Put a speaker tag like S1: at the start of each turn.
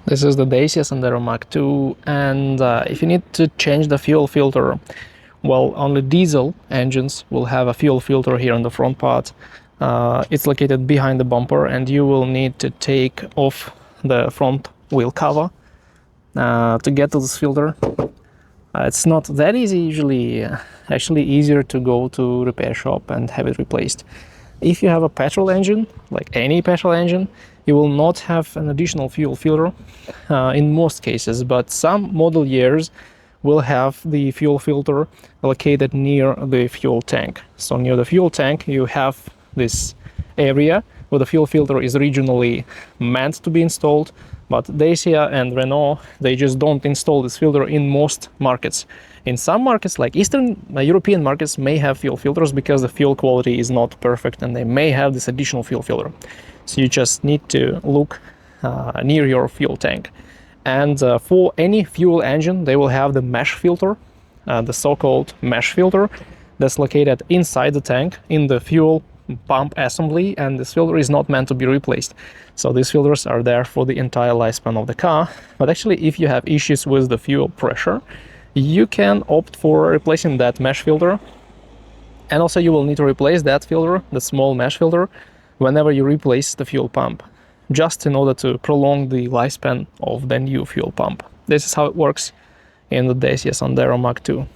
S1: This is the Dacia Sandero MK2, and if you need to change the fuel filter, well, only diesel engines will have a fuel filter here on the front part. It's located behind the bumper, and you will need to take off the front wheel cover to get to this filter. It's not that easy usually, actually easier to go to repair shop and have it replaced. If you have a petrol engine, like any petrol engine, you will not have an additional fuel filter in most cases, but some model years will have the fuel filter located near the fuel tank. So near the fuel tank you have this area where the fuel filter is regionally meant to be installed, but Dacia and Renault, they just don't install this filter in most markets. In some markets, like Eastern European markets, may have fuel filters because the fuel quality is not perfect and they may have this additional fuel filter. So you just need to look near your fuel tank. And for any fuel engine, they will have the mesh filter, the so-called mesh filter, that's located inside the tank in the fuel pump assembly, and this filter is not meant to be replaced. So these filters are there for the entire lifespan of the car. But actually, if you have issues with the fuel pressure, you can opt for replacing that mesh filter. And also you will need to replace that filter, the small mesh filter, whenever you replace the fuel pump, just in order to prolong the lifespan of the new fuel pump. This is how it works in the Dacia Sandero MK2.